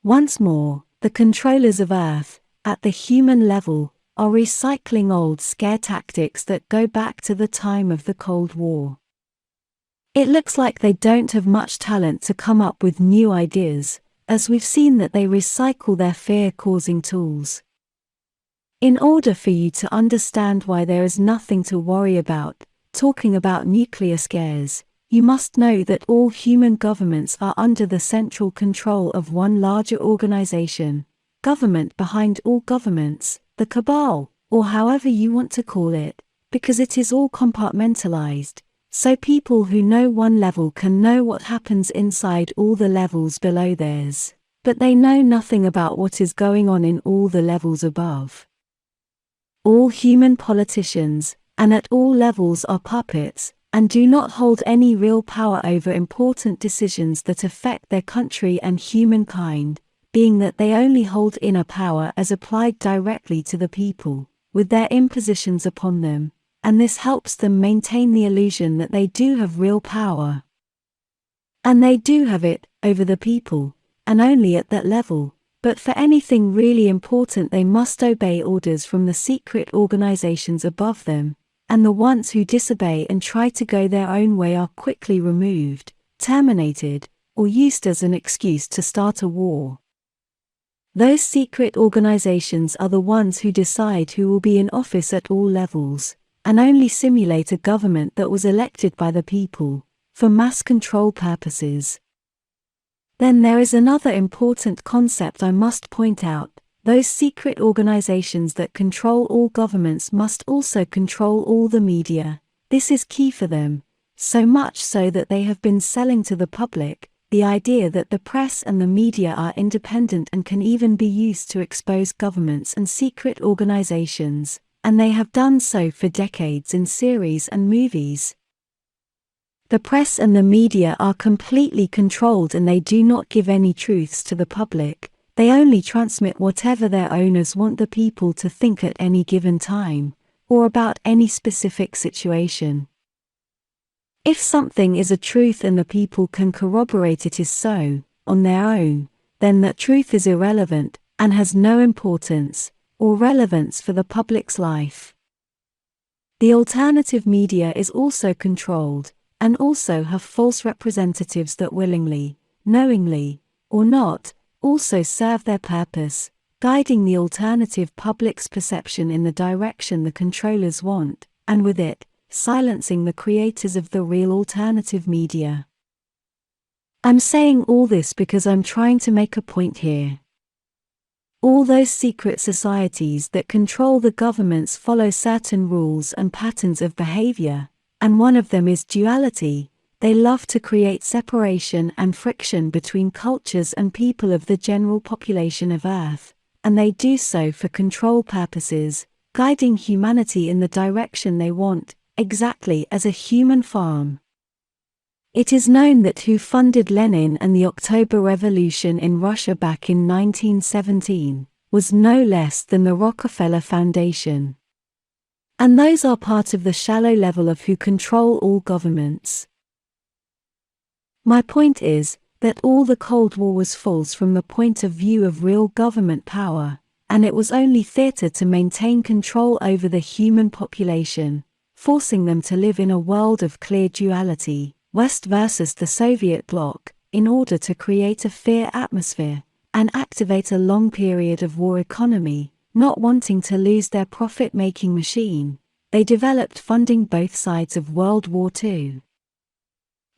Once more, the controllers of Earth, at the human level, are recycling old scare tactics that go back to the time of the Cold War. It looks like they don't have much talent to come up with new ideas, as we've seen that they recycle their fear-causing tools. In order for you to understand why there is nothing to worry about, talking about nuclear scares, you must know that all human governments are under the central control of one larger organization, government behind all governments, the cabal, or however you want to call it, because it is all compartmentalized, so people who know one level can know what happens inside all the levels below theirs, but they know nothing about what is going on in all the levels above. All human politicians, and at all levels, are puppets, and do not hold any real power over important decisions that affect their country and humankind, being that they only hold inner power as applied directly to the people, with their impositions upon them, and this helps them maintain the illusion that they do have real power. And they do have it, over the people, and only at that level, but for anything really important they must obey orders from the secret organizations above them, and the ones who disobey and try to go their own way are quickly removed, terminated, or used as an excuse to start a war. Those secret organizations are the ones who decide who will be in office at all levels, and only simulate a government that was elected by the people, for mass control purposes. Then there is another important concept I must point out. Those secret organizations that control all governments must also control all the media. This is key for them, so much so that they have been selling to the public the idea that the press and the media are independent and can even be used to expose governments and secret organizations, and they have done so for decades in series and movies. The press and the media are completely controlled and they do not give any truths to the public. They only transmit whatever their owners want the people to think at any given time, or about any specific situation. If something is a truth and the people can corroborate it is so, on their own, then that truth is irrelevant, and has no importance, or relevance for the public's life. The alternative media is also controlled, and also have false representatives that willingly, knowingly, or not, also serve their purpose, guiding the alternative public's perception in the direction the controllers want, and with it, silencing the creators of the real alternative media. I'm saying all this because I'm trying to make a point here. All those secret societies that control the governments follow certain rules and patterns of behavior, and one of them is duality. They love to create separation and friction between cultures and people of the general population of Earth, and they do so for control purposes, guiding humanity in the direction they want, exactly as a human farm. It is known that who funded Lenin and the October Revolution in Russia back in 1917 was no less than the Rockefeller Foundation. And those are part of the shallow level of who control all governments. My point is that all the Cold War was false from the point of view of real government power, and it was only theater to maintain control over the human population, forcing them to live in a world of clear duality, West versus the Soviet bloc, in order to create a fear atmosphere, and activate a long period of war economy. Not wanting to lose their profit-making machine, they developed funding both sides of World War II.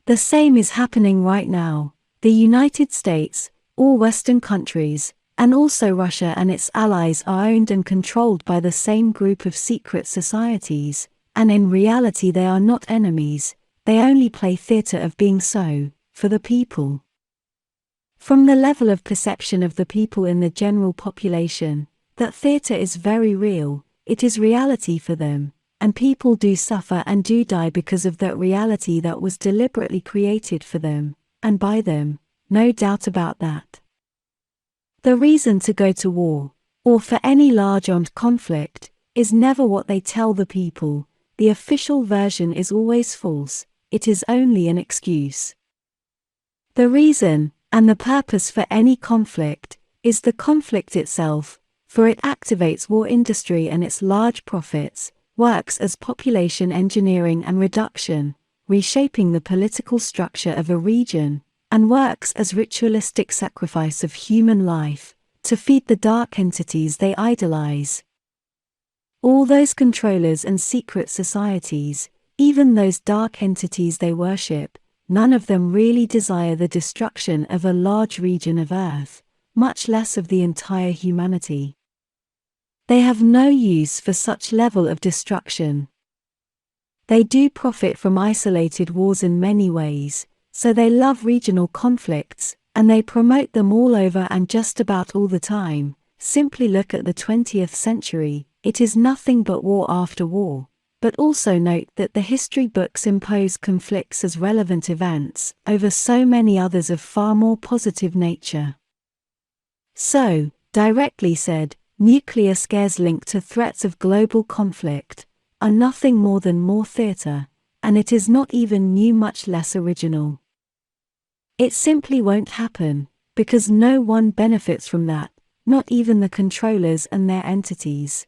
The same is happening right now. The United States, all Western countries, and also Russia and its allies are owned and controlled by the same group of secret societies, and in reality they are not enemies, they only play theater of being so, for the people. From the level of perception of the people in the general population, that theater is very real, it is reality for them, and people do suffer and do die because of that reality that was deliberately created for them, and by them, no doubt about that. The reason to go to war, or for any large armed conflict, is never what they tell the people. The official version is always false, it is only an excuse. The reason, and the purpose for any conflict, is the conflict itself, for it activates war industry and its large profits, works as population engineering and reduction, reshaping the political structure of a region, and works as ritualistic sacrifice of human life, to feed the dark entities they idolize. All those controllers and secret societies, even those dark entities they worship, none of them really desire the destruction of a large region of Earth, much less of the entire humanity. They have no use for such level of destruction. They do profit from isolated wars in many ways, so they love regional conflicts, and they promote them all over and just about all the time. Simply look at the 20th century, it is nothing but war after war. But also note that the history books impose conflicts as relevant events over so many others of far more positive nature. So, directly said, nuclear scares linked to threats of global conflict are nothing more than more theater, and it is not even new, much less original. It simply won't happen, because no one benefits from that, not even the controllers and their entities.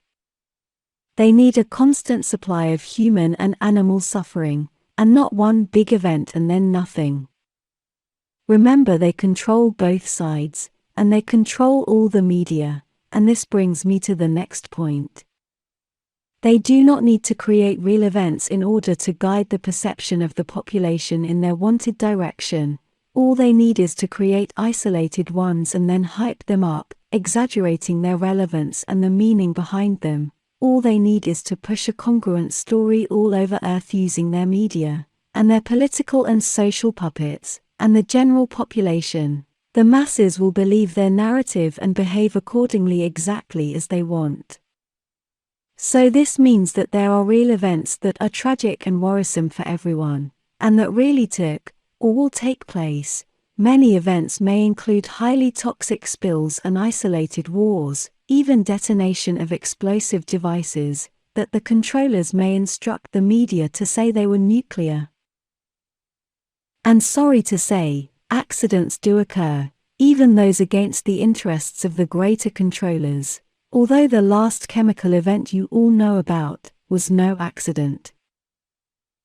They need a constant supply of human and animal suffering, and not one big event and then nothing. Remember, they control both sides, and they control all the media, and this brings me to the next point. They do not need to create real events in order to guide the perception of the population in their wanted direction. All they need is to create isolated ones and then hype them up, exaggerating their relevance and the meaning behind them. All they need is to push a congruent story all over Earth using their media, and their political and social puppets, and the general population. The masses will believe their narrative and behave accordingly exactly as they want. So this means that there are real events that are tragic and worrisome for everyone, and that really took, or will take place. Many events may include highly toxic spills and isolated wars, even detonation of explosive devices, that the controllers may instruct the media to say they were nuclear. And sorry to say, accidents do occur, even those against the interests of the greater controllers, although the last chemical event you all know about was no accident.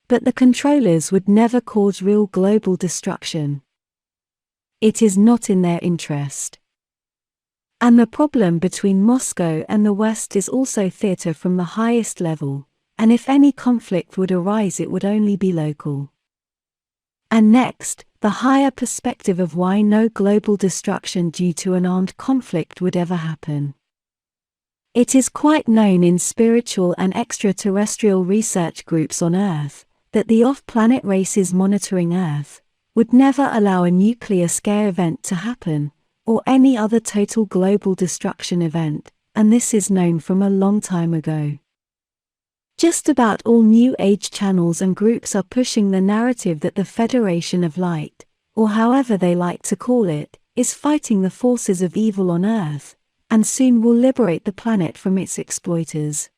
But the controllers would never cause real global destruction. It is not in their interest. And the problem between Moscow and the West is also theater from the highest level, and if any conflict would arise it would only be local. And next, the higher perspective of why no global destruction due to an armed conflict would ever happen. It is quite known in spiritual and extraterrestrial research groups on Earth, that the off-planet races monitoring Earth would never allow a nuclear scare event to happen, or any other total global destruction event, and this is known from a long time ago. Just about all New Age channels and groups are pushing the narrative that the Federation of Light, or however they like to call it, is fighting the forces of evil on Earth, and soon will liberate the planet from its exploiters.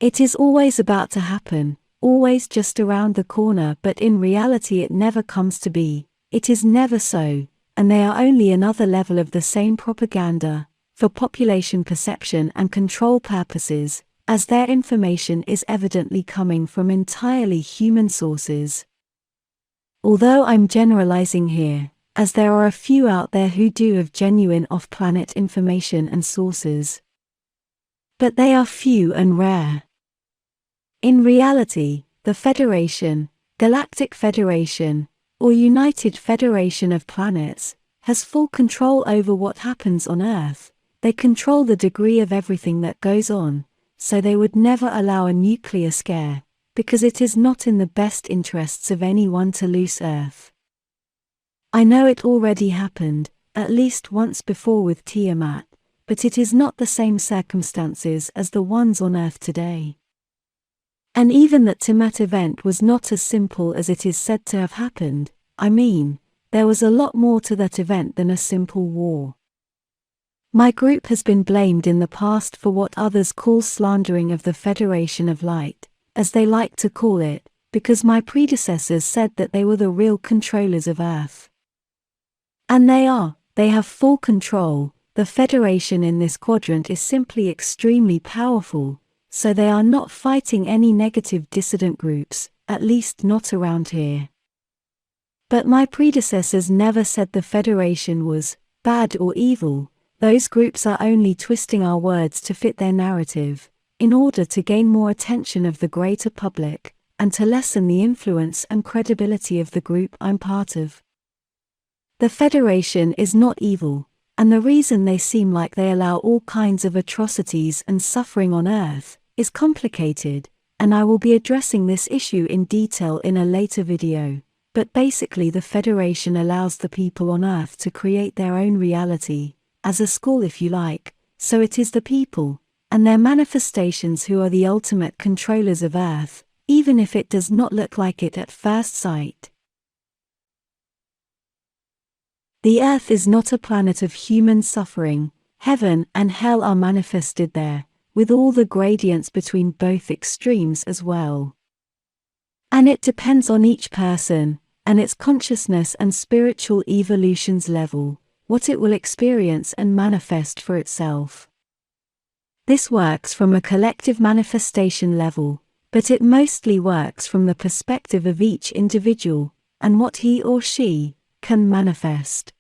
It is always about to happen, always just around the corner, but in reality it never comes to be. It is never so. And they are only another level of the same propaganda, for population perception and control purposes, as their information is evidently coming from entirely human sources. Although I'm generalizing here, as there are a few out there who do have genuine off-planet information and sources. But they are few and rare. In reality, the Federation, Galactic Federation, or United Federation of Planets, has full control over what happens on Earth. They control the degree of everything that goes on, so they would never allow a nuclear scare, because it is not in the best interests of anyone to lose Earth. I know it already happened, at least once before with Tiamat, but it is not the same circumstances as the ones on Earth today. And even that Tiamat event was not as simple as it is said to have happened. I mean, there was a lot more to that event than a simple war. My group has been blamed in the past for what others call slandering of the Federation of Light, as they like to call it, because my predecessors said that they were the real controllers of Earth. And they They have full control. The Federation in this quadrant is simply extremely powerful, so they are not fighting any negative dissident groups, at least not around here. But my predecessors never said the Federation was bad or evil. Those groups are only twisting our words to fit their narrative, in order to gain more attention of the greater public, and to lessen the influence and credibility of the group I'm part of. The Federation is not evil, and the reason they seem like they allow all kinds of atrocities and suffering on Earth is complicated, and I will be addressing this issue in detail in a later video. But basically the Federation allows the people on Earth to create their own reality, as a school if you like, so it is the people, and their manifestations who are the ultimate controllers of Earth, even if it does not look like it at first sight. The Earth is not a planet of human suffering. Heaven and hell are manifested there, with all the gradients between both extremes as well. And it depends on each person, and its consciousness and spiritual evolution's level, what it will experience and manifest for itself. This works from a collective manifestation level, but it mostly works from the perspective of each individual, and what he or she can manifest.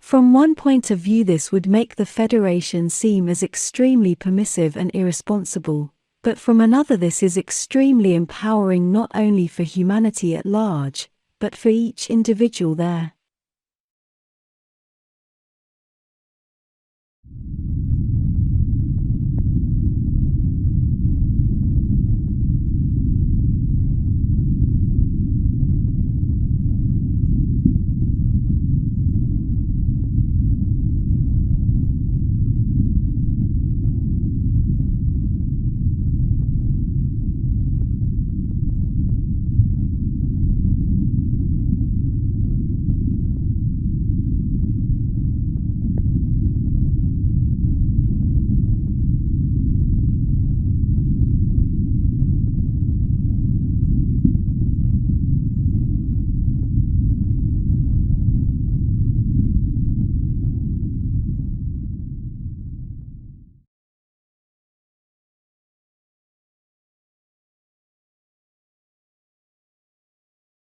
From one point of view, this would make the Federation seem as extremely permissive and irresponsible, but from another, this is extremely empowering not only for humanity at large, but for each individual there.